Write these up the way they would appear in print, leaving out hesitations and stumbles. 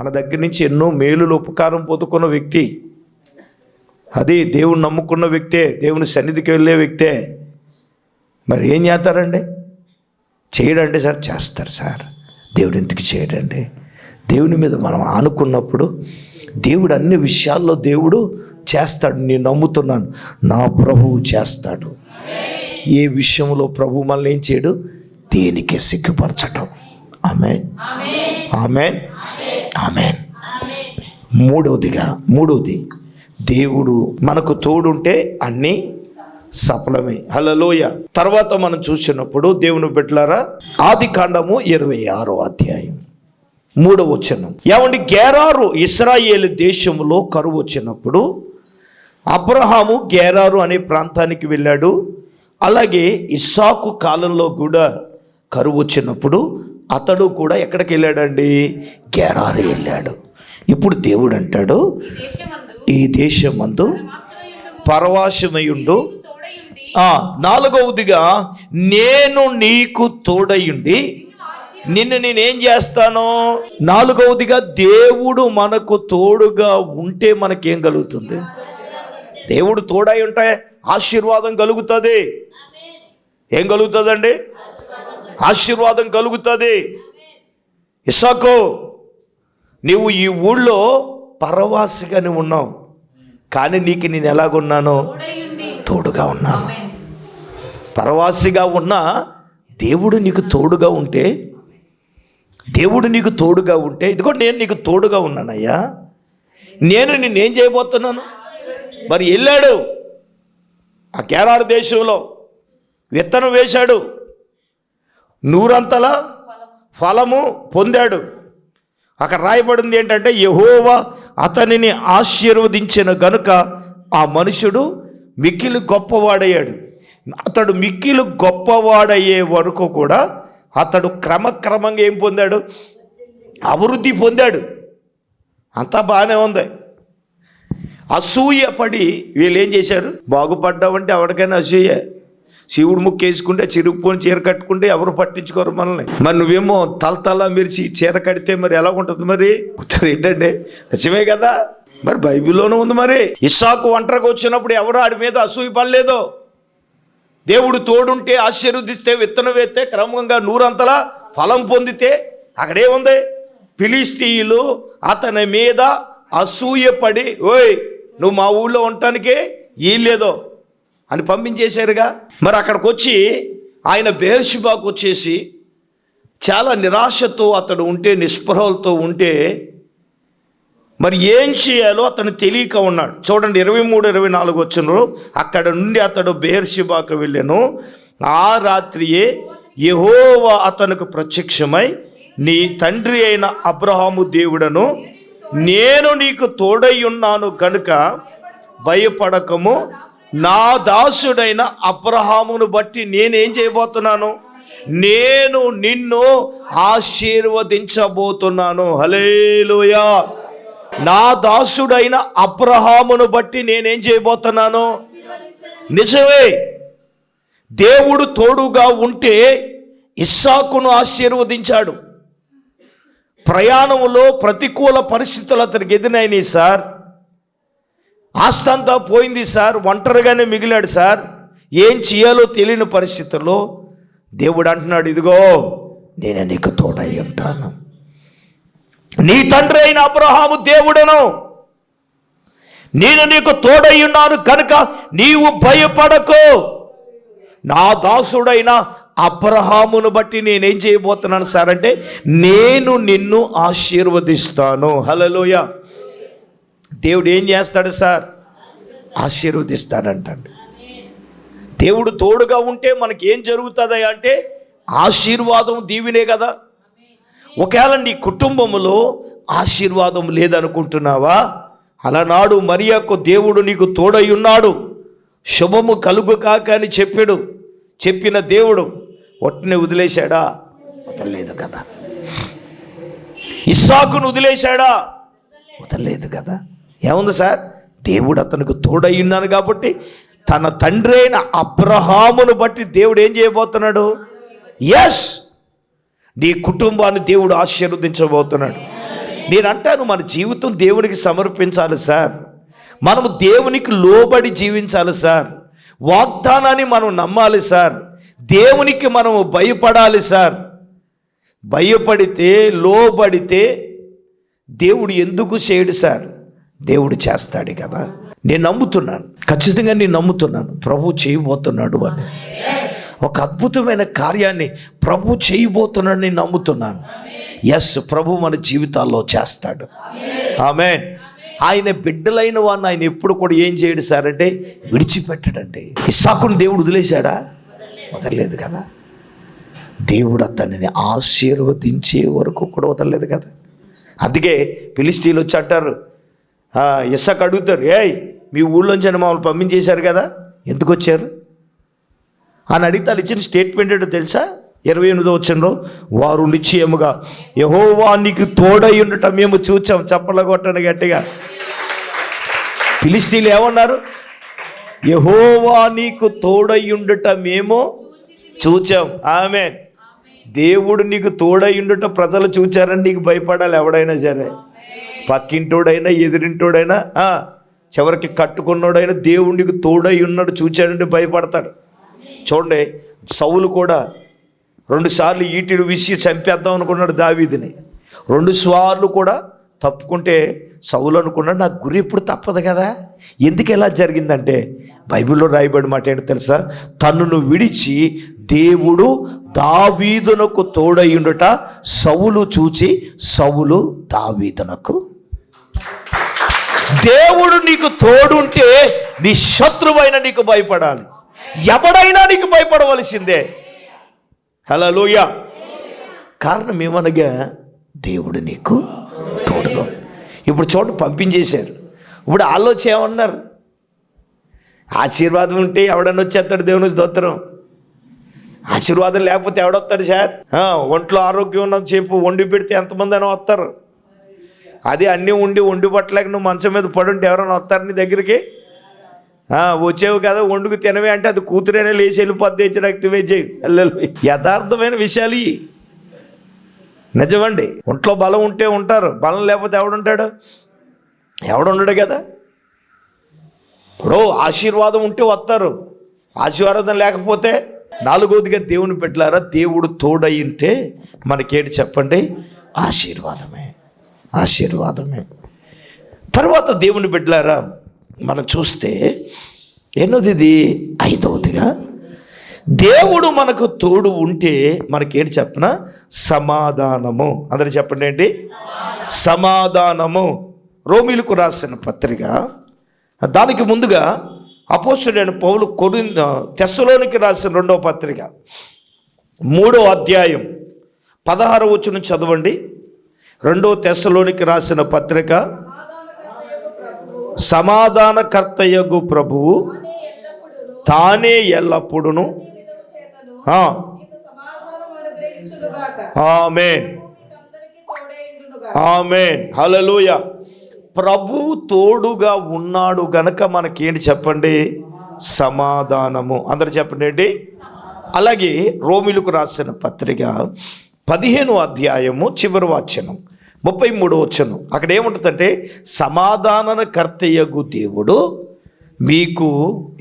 మన దగ్గర నుంచి ఎన్నో మేలులు ఉపకారం పొందుకున్న వ్యక్తి, అది దేవుని నమ్ముకున్న వ్యక్తే, దేవుని సన్నిధికి వెళ్ళే వ్యక్తే. మరి ఏం చేస్తారండి? చేయడండి సార్, చేస్తారు సార్. దేవుడు ఎందుకు చేయడండి? దేవుని మీద మనం ఆనుకున్నప్పుడు దేవుడు అన్ని విషయాల్లో దేవుడు చేస్తాడు. నేను నమ్ముతున్నాను, నా ప్రభువు చేస్తాడు. ఏ విషయంలో ప్రభు మనల్ని ఏం చేయడు? దేనికి సిగ్గుపరచటం. ఆమేన్, ఆమేన్, ఆమేన్. మూడవది దేవుడు మనకు తోడుంటే అన్నీ సఫలమే. హల్లెలూయా. తర్వాత మనం చూసినప్పుడు దేవుని బిడ్డలారా, ఆదికాండము 26వ అధ్యాయం 3వ వచనం. ఏమండి, గెరారు ఇశ్రాయేలు దేశంలో కరువు వచ్చినప్పుడు అబ్రహాము గెరారు అనే ప్రాంతానికి వెళ్ళాడు. అలాగే ఇస్సాకు కాలంలో కూడా కరువు వచ్చినప్పుడు అతడు కూడా ఎక్కడికి వెళ్ళాడండి? గెరారు వెళ్ళాడు. ఇప్పుడు దేవుడు అంటాడు, ఈ దేశమందు పరవాసమయుండు. 4వదిగా నేను నీకు తోడయుండి నిన్ను నేనేం చేస్తాను. 4వదిగా దేవుడు మనకు తోడుగా ఉంటే మనకేం కలుగుతుంది? దేవుడు తోడై ఉంటే ఆశీర్వాదం కలుగుతుంది. ఏం కలుగుతుందండి? ఆశీర్వాదం కలుగుతుంది. ఇస్సాకు, నీవు ఈ ఊళ్ళో పరవాసిగానే ఉన్నావు, కానీ నీకు నేను ఎలాగున్నాను? తోడుగా ఉన్నాను. పరవాసిగా ఉన్నా దేవుడు నీకు తోడుగా ఉంటే, ఇదిగో నేను నీకు తోడుగా ఉన్నానయ్యా, నేను నిన్నేం చేయబోతున్నాను. మరి వెళ్ళాడు ఆ గెరారు దేశంలో, విత్తనం వేశాడు, 100 ఫలము పొందాడు. అక్కడ రాయబడింది ఏంటంటే, యెహోవా అతనిని ఆశీర్వదించిన గనుక ఆ మనుషుడు మిక్కిలి గొప్పవాడయ్యాడు. అతడు మిక్కిలి గొప్పవాడయ్యే వరకు కూడా అతడు క్రమక్రమంగా ఏం పొందాడు? అభివృద్ధి పొందాడు. అంతా బాగానే ఉంది. అసూయపడి వీళ్ళు ఏం చేశారు? బాగుపడ్డామంటే ఎవరికైనా అసూయ. శివుడు ముక్కేసుకుంటే, చిరుగుపోని చీర కట్టుకుంటే ఎవరు పట్టించుకోరు మనల్ని. మరి నువ్వేమో తలతలా మెరిసి చీర కడితే మరి ఎలా ఉంటుంది? మరి ఏంటంటే నిజమే కదా. మరి బైబిల్లోనూ ఉంది. మరి ఇస్సాకు ఒంటరిగా వచ్చినప్పుడు ఎవరు ఆడి మీద అసూయ పడలేదు. దేవుడు తోడుంటే, ఆశీర్వదిస్తే, విత్తనం వేస్తే క్రమంగా 100 ఫలం పొందితే అక్కడేముంది? ఫిలిష్తీయులు అతని మీద అసూయపడి, ఓయ్ నువ్వు మా ఊళ్ళో ఉండటానికే వీల్లేదో అని పంపించేశారుగా. మరి అక్కడికి వచ్చి ఆయన బెయేర్షెబాకు వచ్చేసి చాలా నిరాశతో అతడు ఉంటే, నిస్పృహలతో ఉంటే మరి ఏం చేయాలో అతను తెలియక ఉన్నాడు. చూడండి 23-24 వచనంలో, అక్కడ నుండి అతడు బెయేర్షెబాకు వెళ్ళాను. ఆ రాత్రియే యెహోవా అతనికి ప్రత్యక్షమై, నీ తండ్రి అయిన అబ్రహాము దేవుడను, నేను నీకు తోడై ఉన్నాను కనుక భయపడకము, నా దాసుడైన అబ్రహామును బట్టి నేనేం చేయబోతున్నాను? నేను నిన్ను ఆశీర్వదించబోతున్నాను. హల్లెలూయా. నా దాసుడైన అబ్రహామును బట్టి నేనేం చేయబోతున్నాను? నిజమే, దేవుడు తోడుగా ఉంటే ఇస్సాకును ఆశీర్వదించాడు. ప్రయాణంలో ప్రతికూల పరిస్థితులు అతనికి ఎదురైనాయి సార్. ఆస్తంతా పోయింది సార్, ఒంటరిగానే మిగిలాడు సార్. ఏం చేయాలో తెలియని పరిస్థితుల్లో దేవుడు అంటున్నాడు, ఇదిగో నేను నీకు తోడై ఉంటాను. నీ తండ్రి అయిన అబ్రహాము దేవుడను, నేను నీకు తోడై ఉన్నాను కనుక నీవు భయపడకు. నా దాసుడైన అబ్రహామును బట్టి నేనేం చేయబోతున్నాను సార్ అంటే, నేను నిన్ను ఆశీర్వదిస్తాను. హల్లెలూయా. దేవుడు ఏం చేస్తాడు సార్? ఆశీర్వదిస్తాడంటండి. దేవుడు తోడుగా ఉంటే మనకి ఏం జరుగుతుంది అంటే ఆశీర్వాదం, దీవెనే కదా. ఒకవేళ నీ కుటుంబంలో ఆశీర్వాదం లేదనుకుంటున్నావా? అలనాడు మరియకు దేవుడు నీకు తోడై ఉన్నాడు, శుభము కలుగు కాక అని చెప్పిన దేవుడు ఒట్టిని వదిలేశాడా? వదలలేదు కదా. ఇస్సాకును వదిలేశాడా? వదలలేదు కదా. ఏముంది సార్? దేవుడు అతనికి తోడై ఉన్నాను కాబట్టి తన తండ్రి అయిన అబ్రహామును బట్టి దేవుడు ఏం చేయబోతున్నాడు? ఎస్, నీ కుటుంబాన్ని దేవుడు ఆశీర్వదించబోతున్నాడు. నేను అంటాను, మన జీవితం దేవునికి సమర్పించాలి సార్. మనము దేవునికి లోబడి జీవించాలి సార్. వాగ్దానాన్ని మనం నమ్మాలి సార్. దేవునికి మనము భయపడాలి సార్. భయపడితే, లోబడితే దేవుడు ఎందుకు చేయడు సార్? దేవుడు చేస్తాడు కదా. నేను నమ్ముతున్నాను, ఖచ్చితంగా నేను నమ్ముతున్నాను ప్రభు చేయబోతున్నాడు అని. ఒక అద్భుతమైన కార్యాన్ని ప్రభు చేయబోతున్నాడు నేను నమ్ముతున్నాను. ఎస్, ప్రభు మన జీవితాల్లో చేస్తాడు. ఆమేన్. ఆయన బిడ్డలైన వాడిని ఆయన ఎప్పుడు కూడా ఏం చేయడు సార్ అంటే విడిచిపెట్టడండి. ఇస్సాకును దేవుడు వదిలేశాడా? వదలలేదు కదా. దేవుడు అతనిని ఆశీర్వదించే వరకు కూడా వదలలేదు కదా. అందుకే ఫిలిష్తీయులు వచ్చి అంటారు, ఇస్సాకు అడుగుతారు, ఏయ్ మీ ఊళ్ళోంచి మమ్మల్ని పంపించేశారు కదా, ఎందుకు వచ్చారు అని అడిగితే వాళ్ళు ఇచ్చిన స్టేట్మెంట్ ఏంటో తెలుసా? 28వ వచనంలో, వారు నిశ్చయముగా యెహోవా నీకు తోడై ఉండటం మేము చూచాం. చప్పట్లు కొట్టండి గట్టిగా. ఫిలిష్తీయులు ఏమన్నారు? యెహోవా నీకు తోడై ఉండటం మేము చూచాం. ఆమేన్. దేవుడు నీకు తోడై ఉండటం ప్రజలు చూచారని నీకు భయపడాలి. ఎవడైనా సరే, పక్కింటోడైనా ఎదిరింటోడైనా చివరికి కట్టుకున్నోడైనా దేవుడికి తోడై ఉన్నాడు చూచాడంటే భయపడతాడు. చూడండి, సౌలు కూడా 2 సార్లు ఈటిని విసి చంపేద్దాం అనుకున్నాడు దావీదుని. 2 సార్లు కూడా తప్పుకుంటే సౌలు అనుకున్నాడు, నాకు గురి ఎప్పుడు తప్పదు కదా. ఎందుకు ఎలా జరిగిందంటే బైబిల్లో రాయబడి మాట ఏంటో తెలుసా? తన్నును విడిచి దేవుడు దావీదునకు తోడయ్యుండుట సౌలు చూచి సౌలు దావీదునకు. దేవుడు నీకు తోడుంటే నీ శత్రువైన నీకు భయపడాలి, ఎవడైనా నీకు భయపడవలసిందే. హల్లెలూయా. కారణం ఏమనగా దేవుడు నీకు తోడుగా. ఇప్పుడు చూడండి, పంపించేశారు. ఇప్పుడు ఆలోచన ఏమన్నారు? ఆశీర్వాదం ఉంటే ఎవడన్నా వచ్చేస్తాడు దేవుని స్తోత్రం. ఆశీర్వాదం లేకపోతే ఎవడొస్తాడు సార్? ఒంట్లో ఆరోగ్యం ఉన్నది చెప్పు వండి పెడితే ఎంతమంది అయినా వస్తారు. అది అన్నీ వండి పట్టలేక నువ్వు మంచం మీద పడుంటే ఎవరైనా వస్తారు నీ దగ్గరికి? వచ్చేవి కదా వండుకు తినవే అంటే అది కూతురైనా లేచి వెళ్ళిపోద్ది, ఇచ్చి రక్తమే చేయి. యథార్థమైన విషయాలు ఇవి, నిజమండి. ఒంట్లో బలం ఉంటే ఉంటారు, బలం లేకపోతే ఎవడుంటాడు? ఎవడుండడు కదా. ఇప్పుడు ఆశీర్వాదం ఉంటే వస్తారు, ఆశీర్వాదం లేకపోతే. 4వదిగా దేవుని పెట్టారా, దేవుడు తోడయింటే మనకేంటి చెప్పండి? ఆశీర్వాదమే, ఆశీర్వాదమే. తర్వాత దేవుని బిడ్డలారా మనం చూస్తే ఎన్నోది ఇది? 5వదిగా దేవుడు మనకు తోడు ఉంటే మనకేంటి చెప్పనా? సమాధానము. అందరూ చెప్పండి ఏంటి? సమాధానము. రోమీలకు రాసిన పత్రిక, దానికి ముందుగా అపోస్తలుడైన పౌలు తెస్సలోనికి రాసిన 2వ పత్రిక 3వ అధ్యాయం 16వ వచనం చదవండి. 2వ తెస్సలోనికి రాసిన పత్రిక, సమాధానకర్తయగు ప్రభువు తానే ఎల్లప్పుడును. ఆమేన్, ఆమేన్, హల్లెలూయా. ప్రభువు తోడుగా ఉన్నాడు గనక మనకేంటి చెప్పండి? సమాధానము. అందరూ చెప్పండి ఏంటి? అలాగే రోమీలకు రాసిన పత్రిక 15వ అధ్యాయము చివరి వచనం 33వ వచనం, అక్కడ ఏముంటుందంటే సమాధానకర్తయగు దేవుడు మీకు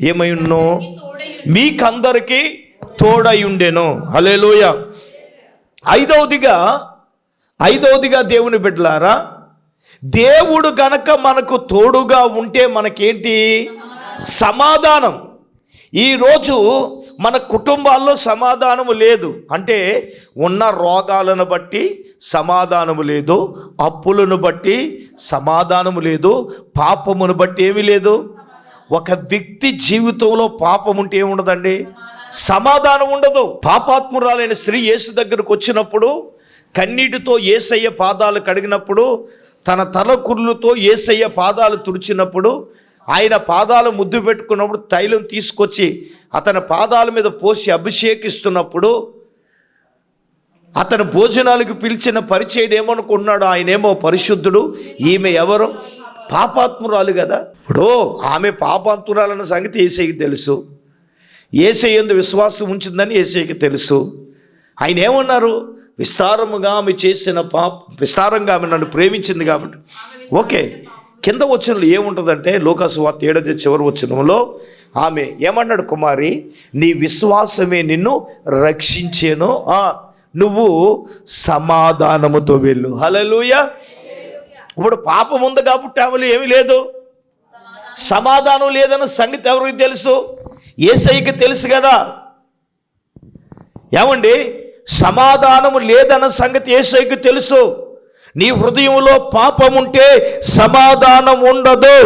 ఏమైన్నో మీకందరికీ తోడై ఉండెను. హల్లెలూయా. 5వదిగా దేవుని బిడ్డలారా, దేవుడు గనక మనకు తోడుగా ఉంటే మనకేంటి? సమాధానం. ఈరోజు మన కుటుంబాల్లో సమాధానము లేదు అంటే ఉన్న రోగాలను బట్టి సమాధానము లేదు, అప్పులను బట్టి సమాధానము లేదు, పాపమును బట్టి ఏమీ లేదు. ఒక వ్యక్తి జీవితంలో పాపం ఉంటే ఏముండదండి? సమాధానం ఉండదు. పాపాత్మురాలైన స్త్రీ యేసు దగ్గరకు వచ్చినప్పుడు కన్నీటితో యేసయ్య పాదాలు కడిగినప్పుడు, తన తలకుర్లతో యేసయ్య పాదాలు తుడిచినప్పుడు, ఆయన పాదాలు ముద్దు పెట్టుకున్నప్పుడు తైలం తీసుకొచ్చి అతని పాదాల మీద పోసి అభిషేకిస్తున్నప్పుడు, అతను భోజనాలకు పిలిచిన పరిచయుడు ఏమనుకుంటున్నాడు? ఆయనేమో పరిశుద్ధుడు, ఈమె ఎవరు? పాపాత్మురాలు కదా. ఇప్పుడు ఆమె పాపాత్మురాలన్న సంగతి యేసయ్యకి తెలుసు, యేసయ్య యందు విశ్వాసం ఉంచిందని యేసయ్యకి తెలుసు. ఆయన ఏమన్నారు? విస్తారంగా ఆమె చేసిన విస్తారంగా ఆమె నన్ను ప్రేమించింది కాబట్టి. ఓకే, కింద వచనంలో ఏముంటుందంటే లూకాసు వార్త 7వ చివరి వచనంలో ఆమె ఏమన్నాడు, కుమారి నీ విశ్వాసమే నిన్ను రక్షించేను, నువ్వు సమాధానముతో వెళ్ళు. హల్లెలూయా. ఇప్పుడు పాపం ఉంది కాబట్టి ఆమెలో ఏమీ లేదు, సమాధానం లేదన్న సంగతి ఎవరికి తెలుసు? యేసయ్యకి తెలుసు కదా. ఏమండి, సమాధానము లేదన్న సంగతి యేసయ్యకి తెలుసు. నీ హృదయంలో పాపం ఉంటే సమాధానం ఉండదు.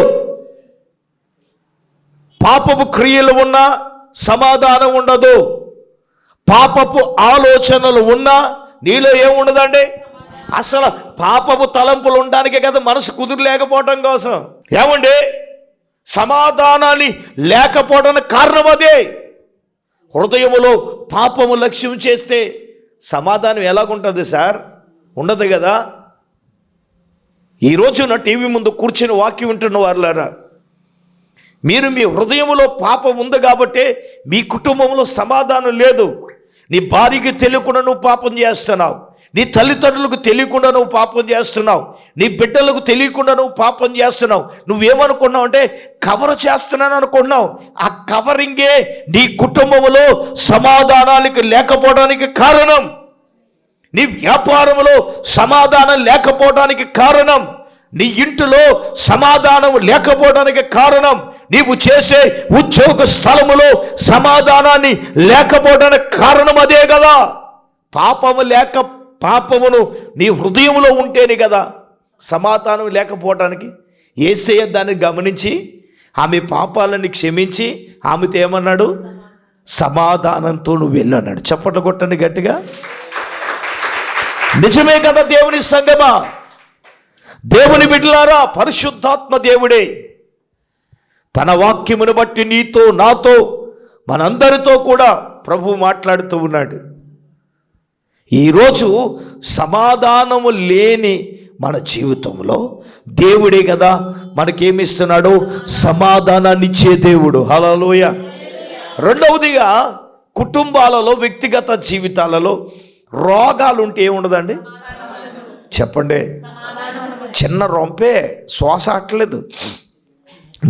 పాపపు క్రియలు ఉన్నా సమాధానం ఉండదు. పాపపు ఆలోచనలు ఉన్నా నీలో ఏముండదండి? అసలు పాపపు తలంపులు ఉండడానికే కదా మనసు కుదురలేకపోవటం కోసం. ఏమండి, సమాధానాన్ని లేకపోవడానికి కారణం అదే. హృదయములో పాపము లక్ష్యం చేస్తే సమాధానం ఎలాగుంటుంది సార్? ఉండదు కదా. ఈ రోజున టీవీ ముందు కూర్చుని వాక్యం వింటున్న వారులారా, మీరు మీ హృదయంలో పాపం ఉంది కాబట్టి మీ కుటుంబంలో సమాధానం లేదు. నీ భార్యకి తెలియకుండా నువ్వు పాపం చేస్తున్నావు, నీ తల్లిదండ్రులకు తెలియకుండా నువ్వు పాపం చేస్తున్నావు, నీ బిడ్డలకు తెలియకుండా నువ్వు పాపం చేస్తున్నావు. నువ్వేమనుకున్నావు అంటే కవర్ చేస్తున్నాను అనుకున్నావు. ఆ కవరింగే నీ కుటుంబంలో సమాధానానికి లేకపోవడానికి కారణం. నీ వ్యాపారంలో సమాధానం లేకపోవడానికి కారణం. నీ ఇంటిలో సమాధానం లేకపోవడానికి కారణం. నీవు చేసే ఉద్యోగ స్థలములో సమాధానాన్ని లేకపోవడానికి కారణం అదే కదా. పాపమును నీ హృదయంలో ఉంటేనే కదా సమాధానం లేకపోవటానికి. యేసయ్య దాన్ని గమనించి ఆమె పాపాలని క్షమించి ఆమెతో ఏమన్నాడు? సమాధానంతో నువ్వు వెళ్ళు అన్నాడు. చప్పట్లు కొట్టండి గట్టిగా. నిజమే కదా దేవుని సంగమా, దేవుని బిడ్డలారా, పరిశుద్ధాత్మ దేవుడే తన వాక్యమును బట్టి నీతో నాతో మనందరితో కూడా ప్రభువు మాట్లాడుతూ ఉన్నాడు. ఈరోజు సమాధానము లేని మన జీవితంలో దేవుడే కదా మనకేమిస్తున్నాడు? సమాధానాన్ని ఇచ్చే దేవుడు. హల్లెలూయా. రెండవదిగా కుటుంబాలలో వ్యక్తిగత జీవితాలలో రోగాలు ఉంటే ఏముండదండి? చెప్పండి. చిన్న రొంపే శ్వాస ఆటలేదు,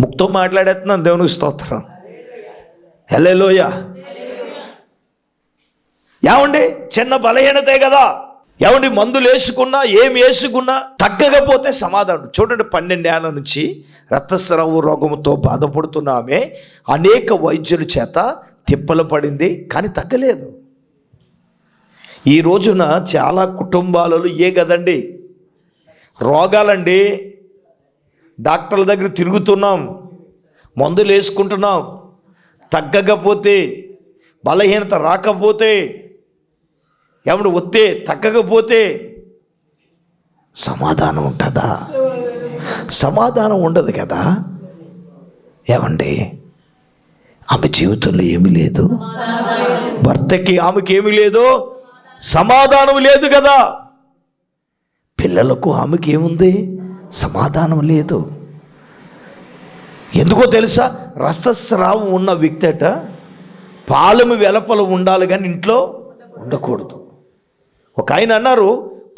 ముక్తో మాట్లాడేస్తున్నాను. దేవునికి స్తోత్రం. హల్లెలూయా. ఏమండి, చిన్న బలహీనతే కదా. ఏమండి, మందులు వేసుకున్నా ఏమి వేసుకున్నా తగ్గకపోతే సమాధానం. చూడండి, 12 ఏళ్ల నుంచి రక్తస్రావ రోగంతో బాధపడుతున్న ఆమె అనేక వైద్యుల చేత తిప్పలు పడింది, కానీ తగ్గలేదు. ఈ రోజున చాలా కుటుంబాలలో కదండి రోగాలండి. డాక్టర్ల దగ్గర తిరుగుతున్నాం, మందులు వేసుకుంటున్నాం, తగ్గకపోతే, బలహీనత రాకపోతే, ఏమన్నా వస్తే తగ్గకపోతే సమాధానం ఉంటుందా? సమాధానం ఉండదు కదా. ఏమండి, ఆమె జీవితంలో ఏమీ లేదు, భర్తకి ఆమెకి ఏమీ లేదు, సమాధానం లేదు కదా. పిల్లలకు ఆమెకి ఏముంది? సమాధానం లేదు. ఎందుకో తెలుసా? రక్తస్రావం ఉన్న వ్యక్తి అట పాలెము వెలపలు ఉండాలి కానీ ఇంట్లో ఉండకూడదు. ఒక ఆయన అన్నారు,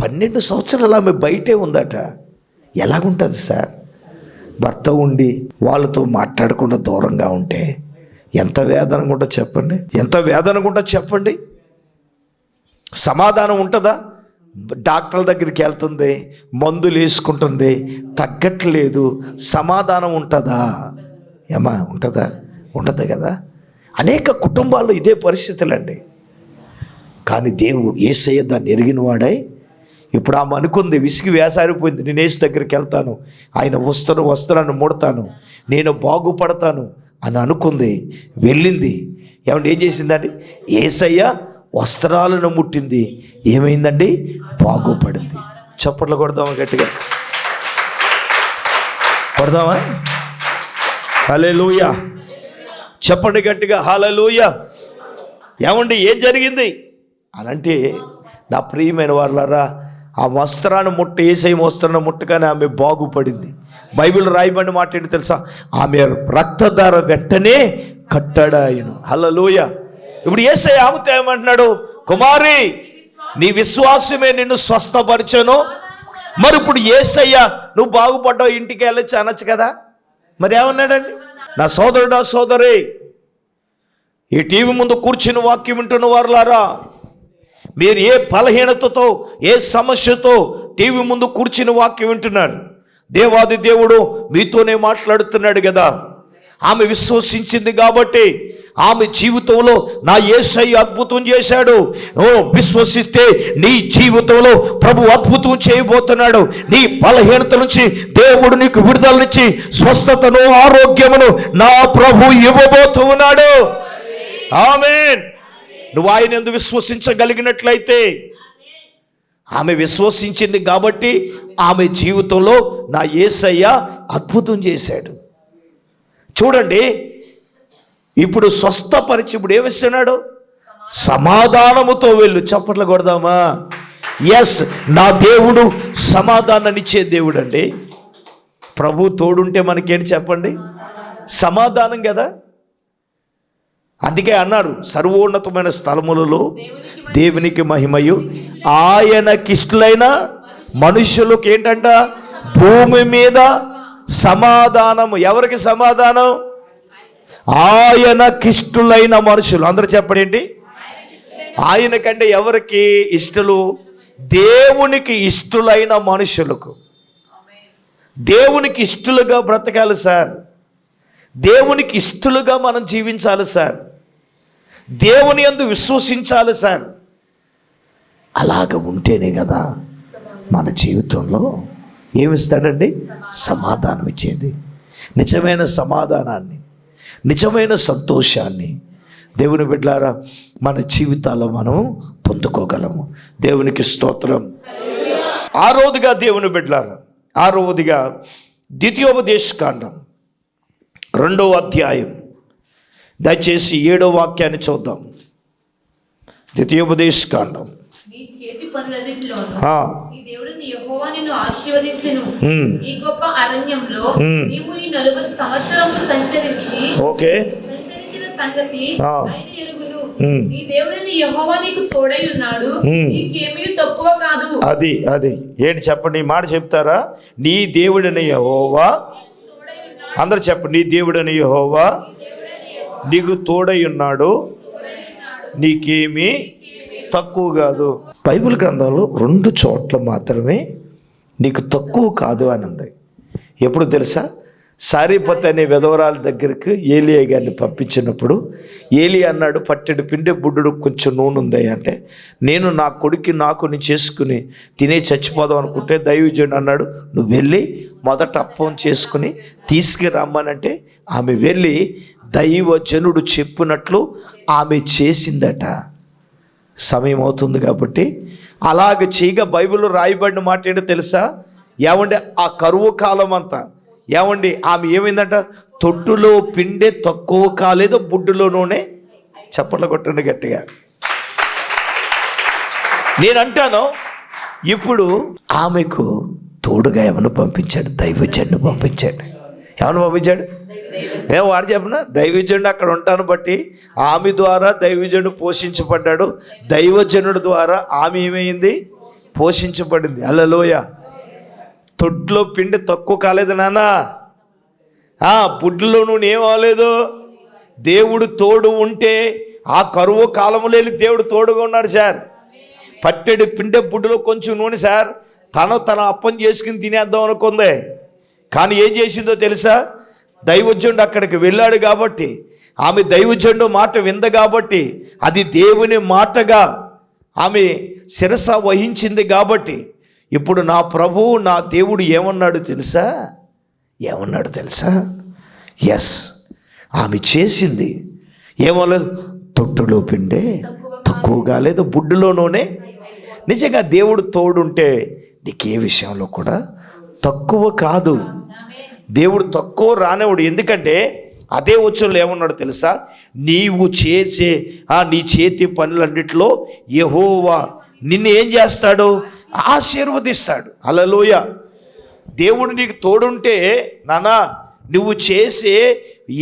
12 సంవత్సరాలు ఆమె బయటే ఉందట. ఎలాగుంటుంది సార్? భర్త ఉండి వాళ్ళతో మాట్లాడకుండా దూరంగా ఉంటే ఎంత వేదనగా ఉంటుందో చెప్పండి, ఎంత వేదనగా ఉంటుందో చెప్పండి. సమాధానం ఉంటుందా? డాక్టర్ల దగ్గరికి వెళ్తుంది, మందులు వేసుకుంటుంది, తగ్గట్లేదు, సమాధానం ఉంటుందా? ఏమా ఉంటుందా? ఉండదు కదా. అనేక కుటుంబాల్లో ఇదే పరిస్థితులండి. కానీ దేవుడు యేసయ్య దాన్ని ఎరిగిన వాడై ఇప్పుడు ఆమె అనుకుంది, విసిగి వేసారిపోయింది, నేను యేసు దగ్గరికి వెళ్తాను, ఆయన వస్త్రాన్ని ముడతాను, నేను బాగుపడతాను అని అనుకుంది. వెళ్ళింది. ఏమంటే ఏం చేసిందండి? యేసయ్య వస్త్రాలను ముట్టింది. ఏమైందండి? బాగుపడింది. చప్పట్లు కొడదామా? గట్టిగా కొడదామా? హల్లెలూయా. చెప్పండి గట్టిగా, హల్లెలూయా. ఏమండి, ఏం జరిగింది అనంటే, నా ప్రియమైన వారులారా, ఆ వస్త్రాన్ని యేసయ్య వస్త్రాన్ని ముట్టగానే ఆమె బాగుపడింది. బైబిల్ రాయబడిన మాట ఏంటి తెలుసా? ఆమె రక్తధార వెంటనే కట్టడాయను. హల్లెలూయా. ఇప్పుడు యేసయ్య ఆమెతో ఏమంటున్నాడు? కుమారి, నీ విశ్వాసమే నిన్ను స్వస్థపరచను. మరి ఇప్పుడు యేసయ్య నువ్వు బాగుపడ్డావు, ఇంటికి వెళ్ళొచ్చు అనొచ్చు కదా. మరి ఏమన్నాడండి? నా సోదరుడా సోదరి, ఈ టీవీ ముందు కూర్చుని వాక్యం వింటున్న వారులారా, మీరు ఏ బలహీనతతో ఏ సమస్యతో టీవీ ముందు కూర్చుని వాక్యం వింటున్నారు, దేవాది దేవుడు మీతోనే మాట్లాడుతున్నాడు కదా. ఆమె విశ్వసించింది కాబట్టి ఆమె జీవితంలో నా యేసయ్య అద్భుతం చేశాడు. విశ్వసిస్తే నీ జీవితంలో ప్రభు అద్భుతం చేయబోతున్నాడు. నీ బలహీనత నుంచి దేవుడు నీకు విడుదలనిచ్చి స్వస్థతను ఆరోగ్యమును నా ప్రభు ఇవ్వబోతున్నాడు. ఆమేన్. నువ్వు ఆయన యందు విశ్వసించగలిగినట్లయితే, ఆమె విశ్వసించింది కాబట్టి ఆమె జీవితంలో నా యేసయ్య అద్భుతం చేశాడు. చూడండి, ఇప్పుడు స్వస్థపరిచి ఇప్పుడు ఏమిస్తున్నాడు? సమాధానముతో వెళ్ళు. చప్పట్లు కొడదామా? ఎస్, నా దేవుడు సమాధానాన్నిచ్చే దేవుడు అండి. ప్రభు తోడుంటే మనకేంటి చెప్పండి? సమాధానం కదా. అందుకే అన్నారు, సర్వోన్నతమైన స్థలములలో దేవునికి మహిమయు ఆయనకిష్టులైన మనుషులకు ఏంటంట? భూమి మీద సమాధానము. ఎవరికి సమాధానం? ఆయనకిష్టులైన మనుషులు. అందరూ చెప్పండి ఏంటి? ఆయనకంటే ఎవరికి ఇష్టలు? దేవునికి ఇష్టలైన మనుషులకు. దేవునికి ఇష్టలుగా బ్రతకాలి సార్. దేవునికి ఇష్టలుగా మనం జీవించాలి సార్. దేవుని యందు విశ్వసించాలి సార్. అలాగ ఉంటేనే కదా మన జీవితంలో ఏమిస్తాడండి? సమాధానం ఇచ్చేది. నిజమైన సమాధానాన్ని, నిజమైన సంతోషాన్ని దేవుని బిడ్డలారా మన జీవితాల్లో మనం పొందుకోగలము. దేవునికి స్తోత్రం. ఆరోదిగా దేవుని బిడ్డలారా, ఆరోదిగా ద్వితీయోపదేశకాండం 2వ అధ్యాయం, దయచేసి 7వ వాక్యాన్ని చూద్దాం. ద్వితీయోపదేశకాండం. ఓకే, అది అది ఏంటి చెప్పండి? మాట చెప్తారా? నీ దేవుడని యెహోవా. అందరు చెప్పండి, నీ దేవుడని యెహోవా నీకు తోడై ఉన్నాడు, నీకేమీ తక్కువ కాదు. బైబిల్ గ్రంథంలో 2 చోట్ల మాత్రమే నీకు తక్కువ కాదు అని ఉంది. ఎప్పుడు తెలుసా? సారీపత్ అనే విధవరాల దగ్గరికి ఏలియా గారిని పంపించినప్పుడు ఏలి అన్నాడు, పట్టెడు పిండి బుడ్డుడు కొంచెం నూనె ఉంది అంటే, నేను నా కొడుకు నేను చేసుకుని తినే చచ్చిపోదాం అనుకుంటే దైవజనుడు అన్నాడు, నువ్వు వెళ్ళి మొదట అప్పం చేసుకుని తీసుకురమ్మనంటే ఆమె వెళ్ళి దైవజనుడు చెప్పినట్లు ఆమె చేసిందట. సమయం అవుతుంది కాబట్టి అలాగ చేయగా బైబిల్లో రాయబడిన మాట ఏంటో తెలుసా? ఏమంటే ఆ కరువు కాలం అంతా ఏమండి ఆమె ఏమైందంట? తొట్టులో పిండే తక్కువ కాలేదు, బుడ్డులో నూనె. చప్పట్లు కొట్టండి గట్టిగా. నేనంటాను, ఇప్పుడు ఆమెకు తోడుగా ఏమన్నా పంపించాడు? దైవజనుడు పంపించాడు. ఏమన్నా పంపించాడు? నేను వాడు చెప్పిన దైవజనుడు అక్కడ ఉంటాను బట్టి ఆమె ద్వారా దైవజనుడు పోషించబడ్డాడు. దైవజనుడు ద్వారా ఆమె ఏమైంది? పోషించబడింది. హల్లెలూయా. తొట్టులో పిండి తక్కువ కాలేదు నాన్న, బుడ్డులో నూనె ఏం అవ్వలేదు. దేవుడు తోడు ఉంటే ఆ కరువు కాలంలో వెళ్ళి దేవుడు తోడుగా ఉన్నాడు సార్. పట్టెడు పిండి బుడ్డులో కొంచెం నూనె సార్. తన అప్పం చేసుకుని తినేద్దాం అనుకుంది, కానీ ఏం చేసిందో తెలుసా? దైవజనుడు అక్కడికి వెళ్ళాడు కాబట్టి, ఆమె దైవజనుడు మాట వింది కాబట్టి, అది దేవుని మాటగా ఆమె శిరస వహించింది కాబట్టి, ఇప్పుడు నా ప్రభువు నా దేవుడు ఏమన్నాడు తెలుసా? ఏమన్నాడు తెలుసా? ఎస్, ఆమె చేసింది ఏమలేదు. తొట్టులో పిండే తక్కువ కాలేదు, బుడ్డులోనే. నిజంగా దేవుడు తోడుంటే నీకే విషయంలో కూడా తక్కువ కాదు. దేవుడు తక్కువ రానివాడు. ఎందుకంటే అదే వచనంలో ఏమన్నాడు తెలుసా? నీవు చేసే నీ చేతి పనులన్నిటిలో యెహోవా నిన్ను ఏం చేస్తాడు? ఆశీర్వదిస్తాడు. హల్లెలూయా. దేవుడు నీకు తోడుంటే నాన్న, నువ్వు చేసే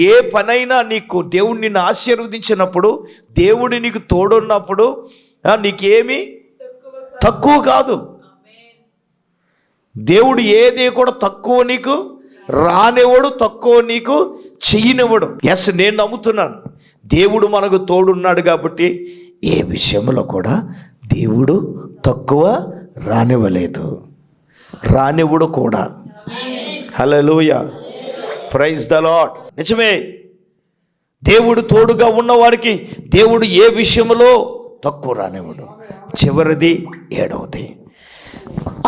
ఏ పనైనా నీకు దేవుడు నిన్ను ఆశీర్వదించినప్పుడు, దేవుడు నీకు తోడున్నప్పుడు నీకేమీ తక్కువ కాదు. దేవుడు ఏది కూడా తక్కువ నీకు రానివ్వడు, తక్కువ నీకు చెయ్యనివ్వడు. ఎస్, నేను నమ్ముతున్నాను దేవుడు మనకు తోడున్నాడు కాబట్టి ఏ విషయంలో కూడా దేవుడు తక్కువ రానివ్వలేదు, రానివ్వడు కూడా. హల్లెలూయా, ప్రైజ్ ద లార్డ్. నిజమే, దేవుడు తోడుగా ఉన్నవాడికి దేవుడు ఏ విషయంలో తక్కువ రానివ్వడు. చివరిది 7వది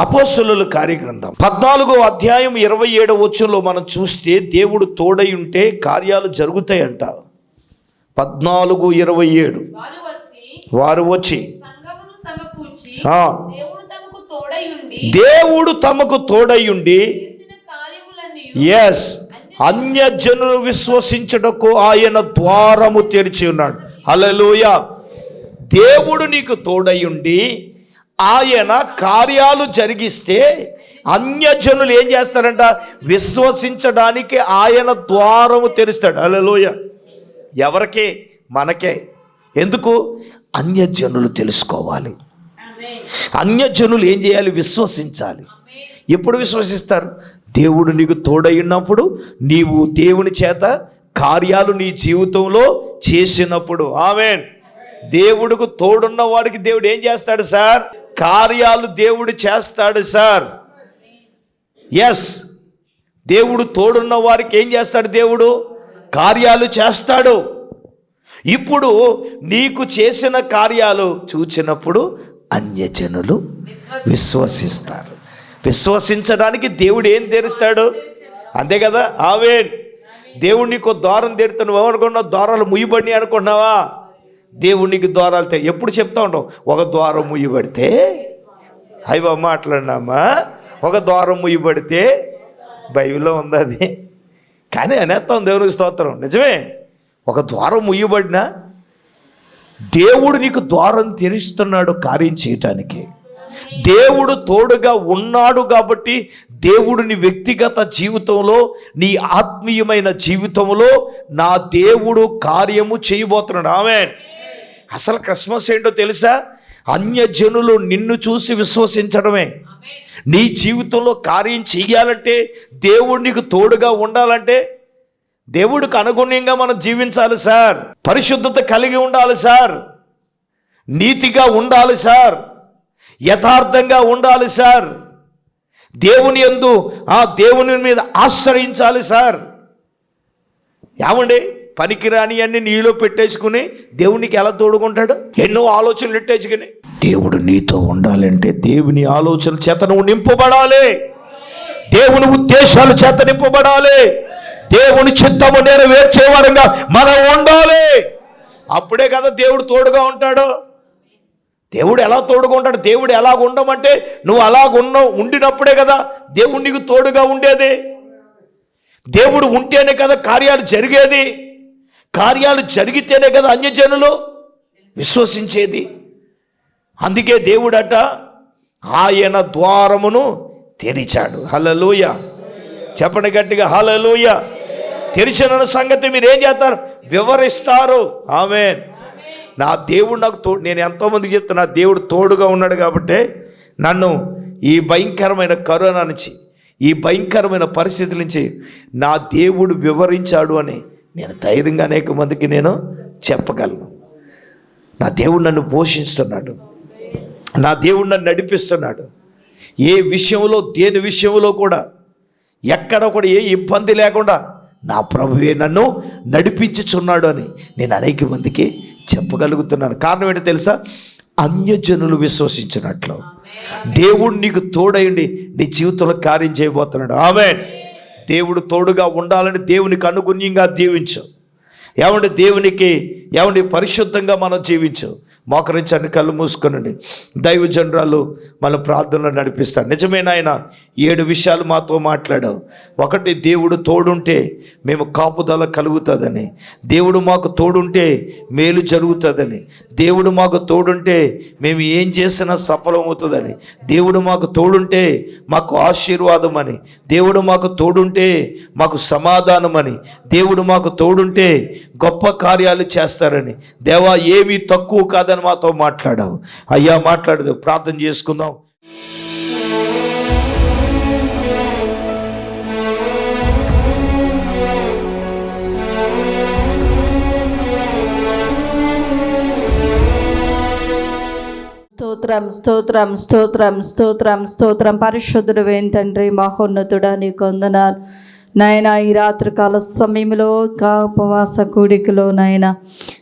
అపోస్తలుల కార్యగ్రంథం 14వ అధ్యాయం 27వ వచనంలో మనం చూస్తే దేవుడు తోడై ఉంటే కార్యాలు జరుగుతాయంట. 14:27 వారు వచ్చి దేవుడు తమకు తోడై ఉండి ఎస్ అన్యజనులు విశ్వసించుటకు ఆయన ద్వారము తెరిచి ఉన్నాడు. హల్లెలూయా. దేవుడు నీకు తోడై ఉండి ఆయన కార్యాలు జరిగిస్తే అన్యజనులు ఏం చేస్తారంట? విశ్వసించడానికి ఆయన ద్వారము తెరుస్తాడు. హల్లెలూయా. ఎవరికి? మనకే. ఎందుకు? అన్యజనులు తెలుసుకోవాలి. అన్యజనులు ఏం చేయాలి? విశ్వసించాలి. ఎప్పుడు విశ్వసిస్తారు? దేవుడు నీకు తోడై ఉన్నప్పుడు, నీవు దేవుని చేత కార్యాలు నీ జీవితంలో చేసినప్పుడు. ఆమేన్. దేవుడికి తోడున్న వాడికి దేవుడు ఏం చేస్తాడు సార్? కార్యాలు దేవుడు చేస్తాడు సార్. ఎస్, దేవుడు తోడున్న వారికి ఏం చేస్తాడు? దేవుడు కార్యాలు చేస్తాడు. ఇప్పుడు నీకు చేసిన కార్యాలు చూచినప్పుడు అన్యజనులు విశ్వసిస్తారు. విశ్వసించడానికి దేవుడు ఏం తెరుస్తాడు? అంతే కదా. ఆమేన్. దేవుడు నీకు ద్వారం తెరుతాడు. నువ్వు ఏమనుకున్నావు? ద్వారాలు ముయ్యబడి అనుకున్నావా? దేవునికి ద్వారాలు ఎప్పుడు చెప్తా ఉంటాం, ఒక ద్వారం ముయ్యబడితే అయ్యో మాట్లాడినామా, ఒక ద్వారం ముయ్యబడితే బైబిల్లో ఉంది అది, కానీ అనేస్తాం దేవునికి స్తోత్రం. నిజమే, ఒక ద్వారం ముయ్యబడినా దేవుడు నీకు ద్వారం తెరుస్తున్నాడు కార్యం చేయటానికి. దేవుడు తోడుగా ఉన్నాడు కాబట్టి దేవుడు నీ వ్యక్తిగత జీవితంలో, నీ ఆత్మీయమైన జీవితంలో నా దేవుడు కార్యము చేయబోతున్నాడు. ఆమేన్. అసలు క్రిస్మస్ ఏంటో తెలుసా? అన్యజనులు నిన్ను చూసి విశ్వసించడమే. నీ జీవితంలో కార్యం చెయ్యాలంటే, దేవుడు నీకు తోడుగా ఉండాలంటే, దేవుడికి అనుగుణంగా మనం జీవించాలి సార్. పరిశుద్ధత కలిగి ఉండాలి సార్. నీతిగా ఉండాలి సార్. యథార్థంగా ఉండాలి సార్. దేవుని యందు ఆ దేవుని మీద ఆశ్రయించాలి సార్. ఏమండి, పనికిరాని అన్ని నీలో పెట్టేసుకుని దేవునికి ఎలా తోడుకుంటాడు? ఎన్నో ఆలోచనలు పెట్టేసుకుని. దేవుడు నీతో ఉండాలంటే దేవుని ఆలోచన చేత నువ్వు నింపబడాలి. దేవుని ఉద్దేశాల చేత నింపబడాలి. దేవుని చిత్తము నెరవేర్చే వారంగా మనం ఉండాలి. అప్పుడే కదా దేవుడు తోడుగా ఉంటాడు. దేవుడు ఎలా తోడుగా ఉంటాడు? దేవుడు ఎలాగ ఉండమంటే నువ్వు అలాగ ఉండినప్పుడే కదా దేవుడు నీకు తోడుగా ఉండేది. దేవుడు ఉంటేనే కదా కార్యాలు జరిగేది. కార్యాలు జరిగితేనే కదా అన్యజనులు విశ్వసించేది. అందుకే దేవుడట ఆయన ద్వారమును తెరిచాడు. హల్లెలూయా. చెప్పండి గట్టిగా, హల్లెలూయా. తెరిచిన సంగతి మీరు ఏం చేస్తారు? వివరిస్తారు. ఆమేన్. నా దేవుడు నాకు నేను ఎంతోమందికి చెప్తాను, నా దేవుడు తోడుగా ఉన్నాడు కాబట్టి నన్ను ఈ భయంకరమైన కరోనా నుంచి, ఈ భయంకరమైన పరిస్థితుల నుంచి నా దేవుడు వివరించాడు అని నేను ధైర్యంగా అనేక మందికి నేను చెప్పగలను. నా దేవుడు నన్ను పోషిస్తున్నాడు. నా దేవుడు నన్ను నడిపిస్తున్నాడు. ఏ విషయంలో, దేని విషయంలో కూడా, ఎక్కడ కూడా ఏ ఇబ్బంది లేకుండా నా ప్రభువే నన్ను నడిపించుచున్నాడు అని నేను అనేక మందికి చెప్పగలుగుతున్నాను. కారణం ఏంటో తెలుసా? అన్యజనులు విశ్వసించినట్లు దేవుడు నీకు తోడైండి నీ జీవితంలో కార్యం చేయబోతున్నాడు. ఆమేన్. దేవుడు తోడుగా ఉండాలని దేవునికి అనుగుణ్యంగా జీవించు. ఏమంటే దేవునికి పరిశుద్ధంగా మనం జీవించు. మోకరించండి, కళ్ళు మూసుకొనండి. దైవజనురాలు మన ప్రార్థనలో నడిపిస్తాడు. నిజమైన ఆయన 7 విషయాలు మాతో మాట్లాడావు. ఒకటి, దేవుడు తోడుంటే మేము కాపుదల కలుగుతుందని. దేవుడు మాకు తోడుంటే మేలు జరుగుతుందని. దేవుడు మాకు తోడుంటే మేము ఏం చేసినా సఫలమవుతుందని. దేవుడు మాకు తోడుంటే మాకు ఆశీర్వాదం అని. దేవుడు మాకు తోడుంటే మాకు సమాధానం అని. దేవుడు మాకు తోడుంటే గొప్ప కార్యాలు చేస్తారని. దేవా, ఏమీ తక్కువ కాదని కానీ మాతో మాట్లాడావు అయ్యా. మాట్లాడదు. ప్రార్థన చేసుకుందాం. స్తోత్రం స్తోత్రం స్తోత్రం స్తోత్రం స్తోత్రం. పరిశుద్ధుడు తండ్రి, మహోన్నతుడా, నీకు వందనాలు నాయన. ఈ రాత్రికాల సమయంలో ఉపవాస కూడికలో నాయన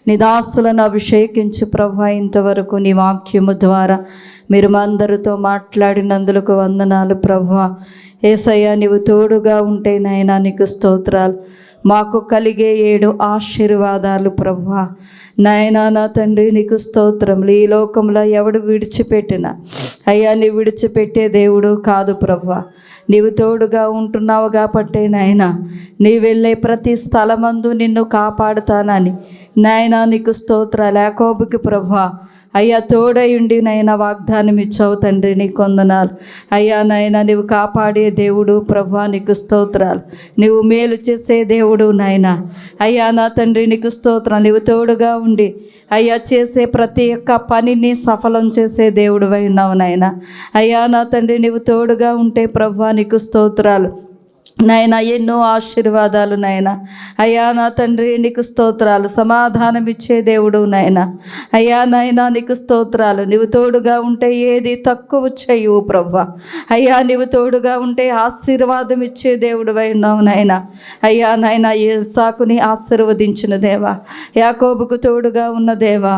నీ దాసులను అభిషేకించి ప్రభా, ఇంతవరకు నీ వాక్యము ద్వారా మీరు మా అందరితో మాట్లాడినందుకు వందనాలు ప్రభా. యేసయ్యా, నీవు తోడుగా ఉంటే నాయన నీకు స్తోత్రాలు. మాకు కలిగే 7 ఆశీర్వాదాలు ప్రభా నాయనా. నా తండ్రి నీకు స్తోత్రములు. ఈ లోకంలో ఎవడు విడిచిపెట్టినా అయ్యా, నీ విడిచిపెట్టే దేవుడు కాదు ప్రభా. నీవు తోడుగా ఉంటున్నావు కాబట్టి నాయనా, నీ వెళ్ళే ప్రతి స్థలమందు నిన్ను కాపాడుతానని నాయనా నీకు స్తోత్రాలు. యాకోబుకి ప్రభా అయ్యా తోడై ఉండి నైనా వాగ్దానం ఇచ్చావు తండ్రి, నీకు వందనాలు అయ్యా. నాయన నీవు కాపాడే దేవుడు ప్రభా, నీకు స్తోత్రాలు. నీవు మేలు చేసే దేవుడు నాయన అయ్యా. నా తండ్రి నీకు స్తోత్రం. నీవు తోడుగా ఉండి అయ్యా చేసే ప్రతి ఒక్క పనిని సఫలం చేసే దేవుడు అయి ఉన్నావు నాయన అయ్యా. నా తండ్రి నీవు తోడుగా ఉంటే ప్రభా నీకు స్తోత్రాలు నాయన. ఎన్నో ఆశీర్వాదాలు నాయన అయ్యా. నా తండ్రి నీకు స్తోత్రాలు. సమాధానం ఇచ్చే దేవుడు నాయన అయ్యా. నాయన నీకు స్తోత్రాలు. నీవు తోడుగా ఉంటే ఏది తక్కువ చేయవు ప్రభా అయ్యా. నీవు తోడుగా ఉంటే ఆశీర్వాదం ఇచ్చే దేవుడు అయి ఉన్నావు నాయన అయ్యా. నాయన ఇస్సాకుని ఆశీర్వదించిన దేవా, యాకోబుకు తోడుగా ఉన్న దేవా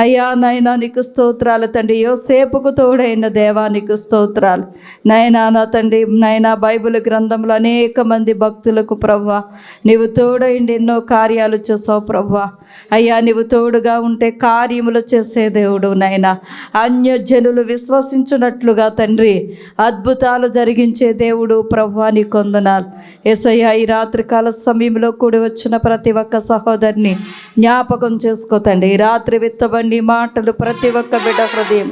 అయ్యా. నాయన నీకు స్తోత్రాలు తండ్రి. యోసేపుకు తోడైన దేవా నీకు స్తోత్రాలు నాయన. నా తండ్రి నాయన బైబిల్ గ్రంథంలో అనేక మంది భక్తులకు ప్రభా నీవు తోడైండి ఎన్నో కార్యాలు చేసావు ప్రభా అయ్యా. నీవు తోడుగా ఉంటే కార్యములు చేసే దేవుడు నాయన. అన్యజనులు విశ్వసించున్నట్లుగా తండ్రి అద్భుతాలు జరిగించే దేవుడు ప్రభా, నీకు వందనాలు యేసయ్యా. ఈ రాత్రికాల సమయంలో కూడి వచ్చిన ప్రతి ఒక్క సహోదరిని జ్ఞాపకం చేసుకో తండ్రి. ఈ రాత్రి విత్తబండి మాటలు ప్రతి ఒక్క బిడ్డ హృదయం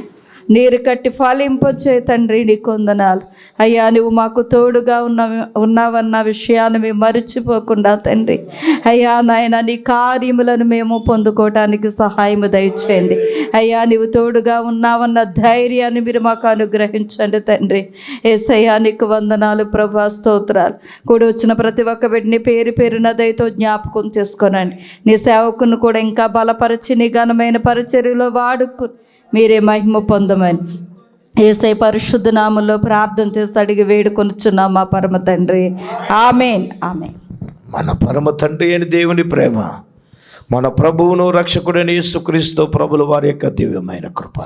నీరు కట్టి ఫలింపచే తండ్రి, నీకు వందనాలు అయ్యా. నువ్వు మాకు తోడుగా ఉన్నావన్న విషయాన్ని మేము మరిచిపోకుండా తండ్రి అయ్యా. నాయన నీ కార్యములను మేము పొందుకోవటానికి సహాయము దయచేయండి అయ్యా. నీవు తోడుగా ఉన్నావన్న ధైర్యాన్ని మీరు మాకు అనుగ్రహించండి తండ్రి. యేసయ్యా నీకు వందనాలు ప్రభా, స్తోత్రాలు. కూడి వచ్చిన ప్రతి ఒక్క బిడ్డని పేరు పేరున దయతో జ్ఞాపకం చేసుకోనండి. నీ సేవకును కూడా ఇంకా బలపరిచి నీ ఘనమైన పరిచర్యలో వాడుకు మీరే మహిమ పొందమని యేసయ్య పరిశుద్ధ నామములో ప్రార్థన చేసి అడిగి వేడుకొనుచున్నాం మా పరమ తండ్రి. ఆమేన్ ఆమేన్. మన పరమ తండ్రి అయిన దేవుని ప్రేమ, మన ప్రభువును రక్షకుడైన యేసుక్రీస్తు ప్రభుల వారి యొక్క దివ్యమైన కృప,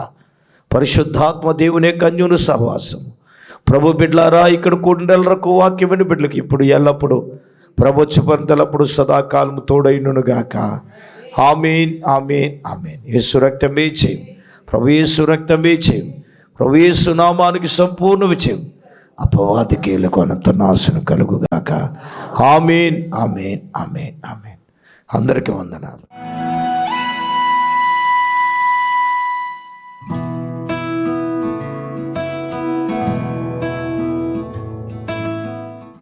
పరిశుద్ధాత్మ దేవుని యొక్క అన్యోన్య సహవాసం ప్రభు బిడ్డలారా ఇక్కడ కూడినలకు వాక్యమైన బిడ్డలకు ఇప్పుడు ఎల్లప్పుడు ప్రభుత్వపంతలప్పుడు సదాకాలము తోడైనుగాక. ఆమేన్ ఆమేన్ ఆమేన్. యేసు రక్తమే చేయం, ప్రభు యేసు రక్తమే చేయం, ప్రభు యేసు నామానికి సంపూర్ణ విజయం, అపవాది కీలకు అనంత నాశనం కలుగుగాక. ఆమేన్ ఆమేన్ ఆమేన్ ఆమేన్. అందరికీ వందనాలు.